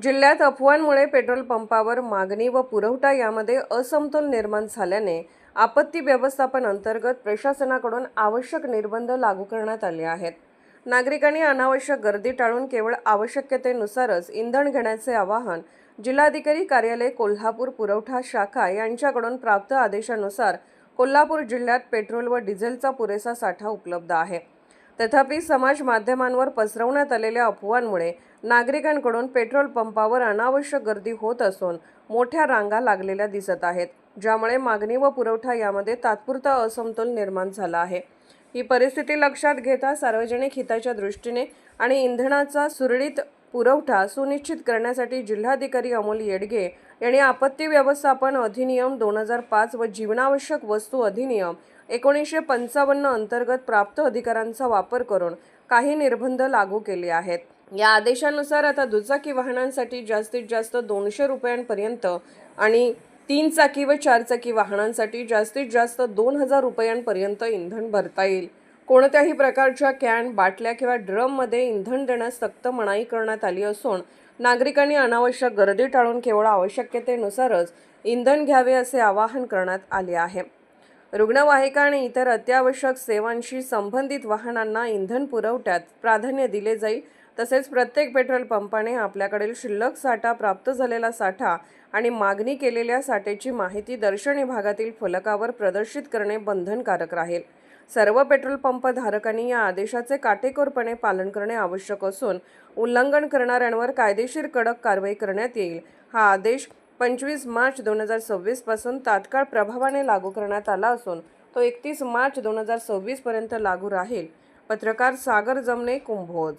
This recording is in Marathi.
जिल्ह्यात अफवांमुळे पेट्रोल पंपावर मागणी व पुरवठा यामध्ये असमतोल निर्माण झाल्याने आपत्ती व्यवस्थापन अंतर्गत प्रशासनाकडून आवश्यक निर्बंध लागू करण्यात आले आहेत। नागरिकांनी अनावश्यक गर्दी टाळून केवळ आवश्यकतेनुसारच इंधन घेण्याचे आवाहन जिल्हाधिकारी कार्यालय कोल्हापूर पुरवठा शाखा यांच्याकडून प्राप्त आदेशानुसार कोल्हापूर जिल्ह्यात पेट्रोल व डिझेलचा पुरेसा साठा उपलब्ध आहे। तथापि समाज माध्यमांवर पसरवण्यात आलेल्या अफवांमुळे नागरिकांकडून पेट्रोल पंपावर अनावश्यक गर्दी होत असून मोठ्या रांगा लागलेल्या दिसत आहेत, ज्यामुळे मागणी व पुरवठा यामध्ये तात्पुरता असमतोल निर्माण झाला आहे। ही परिस्थिती लक्षात घेता सार्वजनिक हिताच्या दृष्टीने आणि इंधनाचा सुरळीत पुरवठा सुनिश्चित करण्यासाठी जिल्हाधिकारी अमोल येडगे यांनी आपत्ती व्यवस्थापन अधिनियम 2005 व जीवनावश्यक वस्तू अधिनियम 1955 अंतर्गत प्राप्त अधिकारांचा वापर करून काही निर्बंध लागू केले आहेत। या आदेशानुसार आता दुचाकी वाहनांसाठी जास्तीत जास्त 200 रुपयांपर्यंत आणि 3 चाकी व 4 चाकी वाहनांसाठी जास्तीत जास्त 2000 रुपयांपर्यंत इंधन भरता येईल। कोणत्याही प्रकारच्या कॅन, बाटल्या किंवा ड्रममध्ये इंधन देण्यास सक्त मनाई करण्यात आली असून नागरिकांनी अनावश्यक गर्दी टाळून केवळ आवश्यकतेनुसारच इंधन घ्यावे असे आवाहन करण्यात आले आहे। रुग्णवाहिका आणि इतर अत्यावश्यक सेवांशी संबंधित वाहनांना इंधन पुरवठ्यात प्राधान्य दिले जाईल। तसेच प्रत्येक पेट्रोल पंपाने आपल्याकडील शिल्लक साठा, प्राप्त झालेला साठा आणि मागणी केलेल्या साठ्याची माहिती दर्शनी भागातील फलकावर प्रदर्शित करणे बंधनकारक राहील। सर्व पेट्रोल पंप धारकांनी या आदेशाचे काटेकोरपणे पालन करणे आवश्यक असून उल्लंघन करणाऱ्यांवर कायदेशीर कडक कारवाई करण्यात येईल। हा आदेश 25 मार्च 2026 पासून तात्काळ प्रभावाने लागू करण्यात आला असून तो 31 मार्च 2026 पर्यंत लागू राहील। पत्रकार सागर जमने, कुंभोज।